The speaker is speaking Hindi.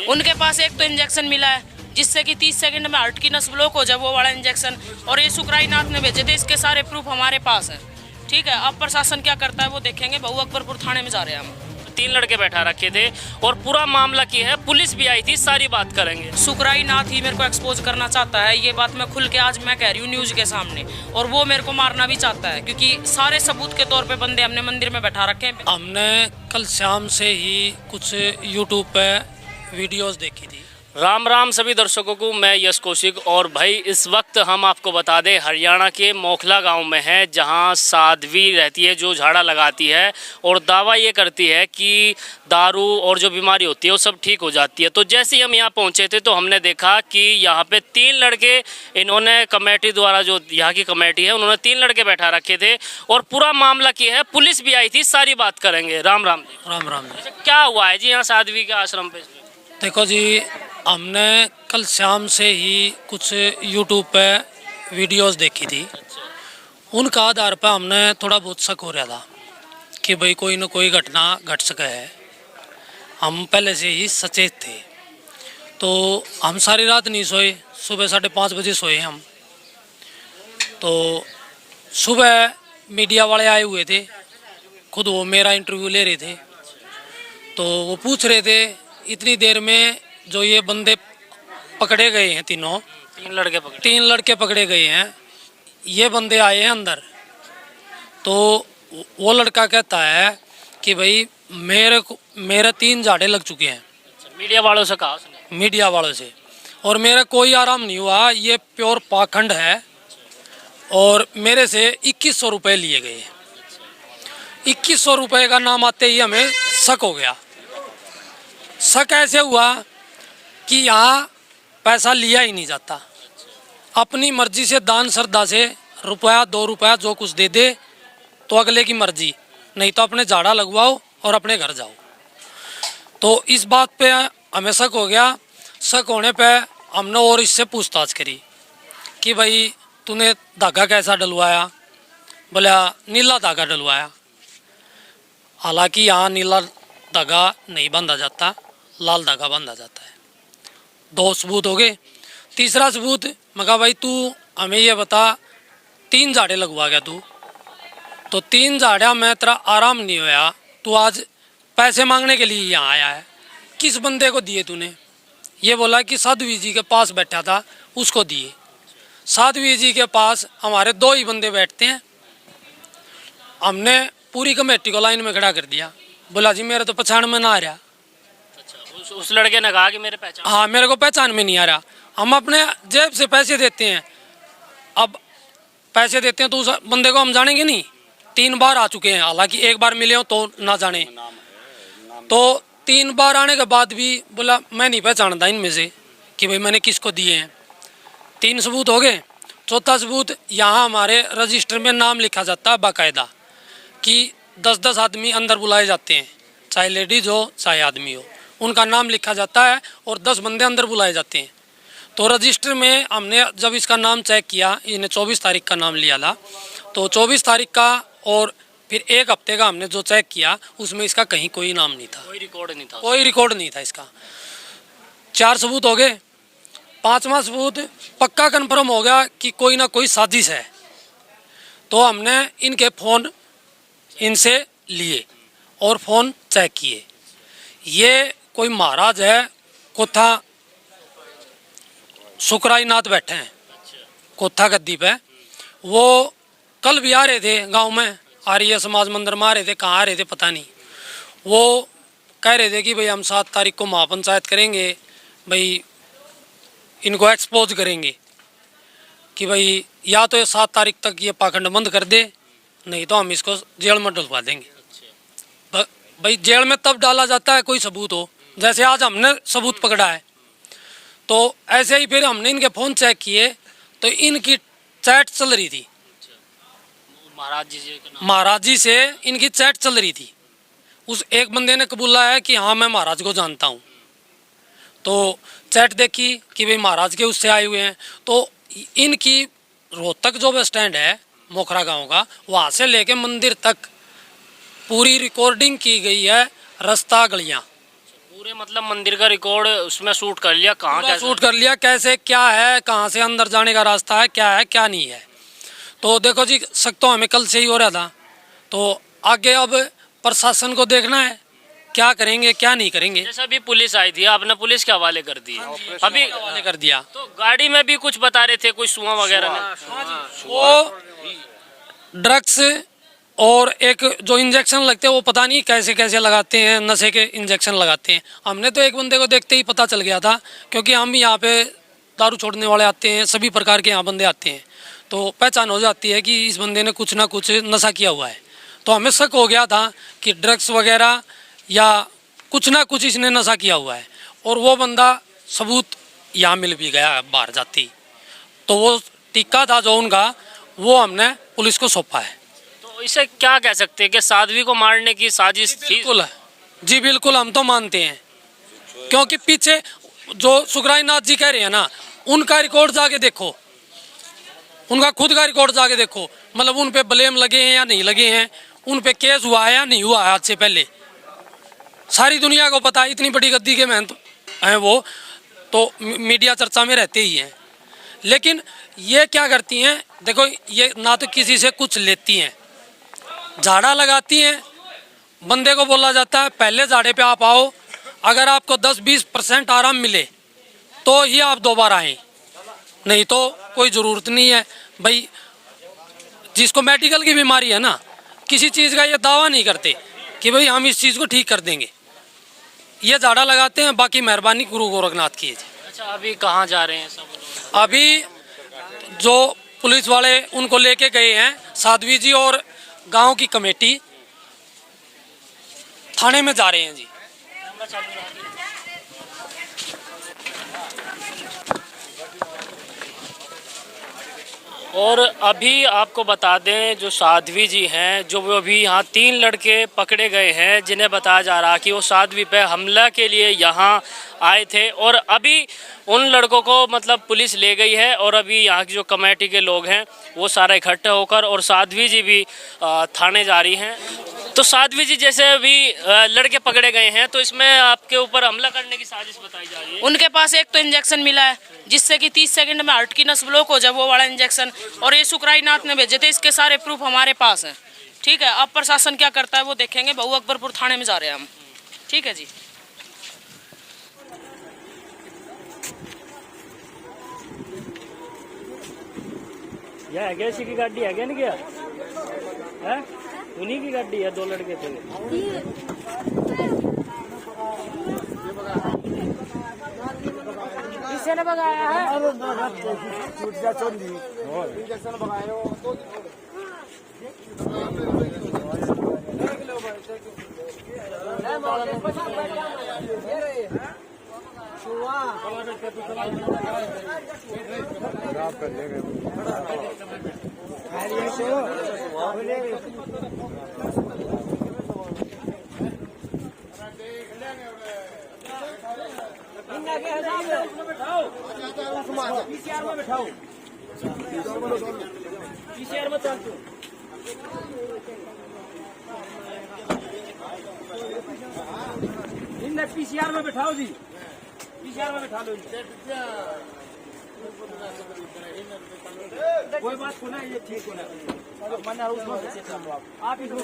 उनके पास एक तो इंजेक्शन मिला है जिससे कि 30 सेकंड में हार्ट की नस ब्लॉक हो जाए, वो वाला इंजेक्शन, और ये सुकराईनाथ ने भेजे थे, इसके सारे प्रूफ हमारे पास है। ठीक है, अब प्रशासन क्या करता है वो देखेंगे। बहु अकबरपुर थाने में जा रहे हैं हम। 3 लड़के बैठा रखे थे और पूरा मामला की है, पुलिस भी आई थी, सारी बात करेंगे। सुकराईनाथ ही मेरे को एक्सपोज करना चाहता है, ये बात मैं खुल के आज मैं कह रही हूँ न्यूज के सामने, और वो मेरे को मारना भी चाहता है क्योंकि सारे सबूत के तौर पे बंदे हमने मंदिर में बैठा रखे हैं। हमने कल शाम से ही कुछ यूट्यूब पे वीडियोस देखी थी। राम राम सभी दर्शकों को, मैं यश कौशिक। और भाई इस वक्त हम आपको बता दें हरियाणा के मोखला गांव में है, जहां साध्वी रहती है जो झाड़ा लगाती है और दावा ये करती है कि दारू और जो बीमारी होती है वो सब ठीक हो जाती है। तो जैसे ही हम यहाँ पहुँचे थे तो हमने देखा कि यहाँ पे 3 लड़के, इन्होंने कमेटी द्वारा, जो यहाँ की कमेटी है, उन्होंने 3 लड़के बैठा रखे थे और पूरा मामला की है, पुलिस भी आई थी, सारी बात करेंगे। राम राम जी। राम राम जी। क्या हुआ है जी यहाँ साध्वी के आश्रम पे? देखो जी, हमने कल शाम से ही कुछ यूट्यूब पे वीडियोस देखी थी। उनका आधार पर हमने थोड़ा बहुत शक हो रहा था कि भाई कोई ना कोई घटना घट सके है। हम पहले से ही सचेत थे, तो हम सारी रात नहीं सोए। सुबह 5:30 बजे सोए हम। तो सुबह मीडिया वाले आए हुए थे, खुद वो मेरा इंटरव्यू ले रहे थे। तो वो पूछ रहे थे इतनी देर में जो ये बंदे पकड़े गए हैं, 3 लड़के पकड़े, 3 लड़के पकड़े गए हैं, ये बंदे आए हैं अंदर। तो वो लड़का कहता है कि भाई मेरे 3 झाड़े लग चुके हैं। मीडिया वालों से कहा उसने? मीडिया वालों से। और मेरा कोई आराम नहीं हुआ, ये प्योर पाखंड है। और मेरे से 2100 रुपये लिए गए। 2100 रुपये का नाम आते ही हमें शक हो गया। शक ऐसे हुआ कि यहाँ पैसा लिया ही नहीं जाता। अपनी मर्जी से, दान श्रद्धा से, रुपया 2 रुपया जो कुछ दे दे तो अगले की मर्जी, नहीं तो अपने झाड़ा लगवाओ और अपने घर जाओ। तो इस बात पे हमें शक हो गया। शक होने पे हमने और इससे पूछताछ करी कि भाई तूने धागा कैसा डलवाया? बोला नीला धागा डलवाया। हालांकि यहाँ नीला धागा नहीं बांधा जाता, लाल धागा बांधा जाता है। 2 सबूत हो गए। तीसरा सबूत, मैं कहा भाई तू हमें ये बता, 3 झाड़े लगवा गया तू, तो 3 झाड़ियाँ में तेरा आराम नहीं होया, तू आज पैसे मांगने के लिए यहाँ आया है, किस बंदे को दिए तूने? ये बोला कि साध्वी जी के पास बैठा था उसको दिए। साध्वी जी के पास हमारे 2 ही बंदे बैठते हैं। हमने पूरी कमेटी को लाइन में खड़ा कर दिया। बोला जी मेरे तो पहचान में ना आ रहा। उस लड़के ने कहा कि मेरे पहचान, हाँ मेरे को पहचान में नहीं आ रहा। हम अपने जेब से पैसे देते हैं, अब पैसे देते हैं तो उस बंदे को हम जानेंगे नहीं। 3 बार आ चुके हैं, हालांकि 1 बार मिले हो तो ना जाने। तो 3 बार आने के बाद भी बोला मैं नहीं पहचानता इनमें से कि भाई मैंने किसको दिए हैं। 3 सबूत हो गए। चौथा सबूत, यहाँ हमारे रजिस्टर में नाम लिखा जाता है बाकायदा कि 10-10 आदमी अंदर बुलाए जाते हैं, चाहे लेडीज हो चाहे आदमी हो, उनका नाम लिखा जाता है और 10 बंदे अंदर बुलाए जाते हैं। तो रजिस्टर में हमने जब इसका नाम चेक किया, इन्हें 24 तारीख का नाम लिया था, तो 24 तारीख का और फिर 1 हफ्ते का हमने जो चेक किया उसमें इसका कहीं कोई नाम नहीं था, कोई रिकॉर्ड नहीं था, कोई रिकॉर्ड नहीं था इसका। 4 सबूत हो गए। 5वां सबूत, पक्का कन्फर्म हो गया कि कोई ना कोई साजिश है। तो हमने इनके फ़ोन इनसे लिए और फ़ोन चेक किए। ये कोई महाराज है, कोथा सुकराईनाथ बैठे हैं कोथा गद्दी पे। वो कल भी आ रहे थे गांव में, आर्य समाज मंदिर में आ रहे थे, कहाँ आ रहे थे पता नहीं। वो कह रहे थे कि भाई हम 7 तारीख को महापंचायत करेंगे, भाई इनको एक्सपोज करेंगे कि भाई या तो ये 7 तारीख तक ये पाखंड बंद कर दे, नहीं तो हम इसको जेल में डलवा देंगे। भाई जेल में तब डाला जाता है कोई सबूत हो, जैसे आज हमने सबूत पकड़ा है। तो ऐसे ही फिर हमने इनके फ़ोन चेक किए तो इनकी चैट चल रही थी, महाराज जी से इनकी चैट चल रही थी। उस एक बंदे ने कबूला है कि हाँ मैं महाराज को जानता हूँ। तो चैट देखी कि भाई महाराज के उससे आए हुए हैं। तो इनकी रोहतक जो बस स्टैंड है मोखरा गांव का, वहाँ से लेके मंदिर तक पूरी रिकॉर्डिंग की गई है, रास्ता गलियाँ पूरे मतलब मंदिर का रिकॉर्ड उसमें शूट कर लिया, कहाँ पूरा कैसे शूट कर लिया, कैसे क्या है, कहाँ से अंदर जाने का रास्ता है, क्या है क्या नहीं है। तो देखो जी, शक तो हमें कल से ही हो रहा था। तो आगे अब प्रशासन को देखना है क्या करेंगे क्या नहीं करेंगे। जैसे अभी पुलिस आई थी, आपने पुलिस के हवाले कर दी, अभी हवाले कर दिया। तो गाड़ी में भी कुछ बता रहे थे, कोई सुआ वगैरह में, वो ड्रग्स और एक जो इंजेक्शन लगते हैं वो पता नहीं कैसे कैसे लगाते हैं, नशे के इंजेक्शन लगाते हैं। हमने तो एक बंदे को देखते ही पता चल गया था, क्योंकि हम यहाँ पे दारू छोड़ने वाले आते हैं, सभी प्रकार के यहाँ बंदे आते हैं, तो पहचान हो जाती है कि इस बंदे ने कुछ ना कुछ नशा किया हुआ है। तो हमें शक हो गया था कि ड्रग्स वगैरह या कुछ ना कुछ इसने नशा किया हुआ है। और वो बंदा सबूत यहाँ मिल भी गया बाहर जाती, तो वो टिक्का था जो उनका, वो हमने पुलिस को सौंपा है। तो इसे क्या कह सकते हैं कि साध्वी को मारने की साजिश थी? बिल्कुल है जी, बिल्कुल हम तो मानते हैं, क्योंकि पीछे जो सुखराय नाथ जी कह रहे हैं ना, उनका रिकॉर्ड जाके देखो, उनका खुद का रिकॉर्ड जाके देखो, मतलब उन पे ब्लेम लगे हैं या नहीं लगे हैं, उन पे केस हुआ है या नहीं हुआ है। आज से पहले सारी दुनिया को पता है, इतनी बड़ी गद्दी के महंत हैं वो, तो मीडिया चर्चा में रहते ही हैं। लेकिन ये क्या करती हैं, देखो ये ना तो किसी से कुछ लेती हैं, झाड़ा लगाती हैं। बंदे को बोला जाता है पहले झाड़े पे आप आओ, अगर आपको 10-20% आराम मिले तो ही आप दोबारा आएँ, नहीं तो कोई ज़रूरत नहीं है। भाई जिसको मेडिकल की बीमारी है ना, किसी चीज़ का ये दावा नहीं करते कि भाई हम इस चीज़ को ठीक कर देंगे, ये झाड़ा लगाते हैं। बाकी मेहरबानी गुरु गोरखनाथ की है जी। अच्छा, अभी कहाँ जा रहे हैं सब लोग? अभी जो पुलिस वाले उनको लेके गए हैं, साध्वी जी और गांव की कमेटी थाने में जा रहे हैं जी। और अभी आपको बता दें, जो साध्वी जी हैं, जो वो अभी यहाँ 3 लड़के पकड़े गए हैं, जिन्हें बताया जा रहा कि वो साध्वी पे हमला के लिए यहाँ आए थे, और अभी उन लड़कों को मतलब पुलिस ले गई है, और अभी यहाँ की जो कमेटी के लोग हैं वो सारा इकट्ठे होकर, और साध्वी जी भी थाने जा रही हैं। तो साध्वी जी जैसे अभी लड़के पकड़े गए हैं, तो इसमें आपके ऊपर हमला करने की साजिश बताई जा रही है। उनके पास एक तो इंजेक्शन मिला है जिससे कि 30 सेकंड में हार्ट की नस ब्लॉक हो जाए, वो वाला इंजेक्शन, और ये सुखराय नाथ ने भेजे थे। इसके सारे प्रूफ हमारे पास हैं। ठीक है, अब प्रशासन क्या करता है वो देखेंगे। बहु अकबरपुर थाने में जा रहे हैं हम। ठीक है जी। यह है इसी की गाड़ी है क्या? नहीं क्या है? उन्हीं की गाड़ी है, 2 लड़के थे। किसी ने भगाया है? पीसीआर में बैठाओ जी, पीसीआर में बैठा लो। कोई बात सुना, ये ठीक होना आप इसमें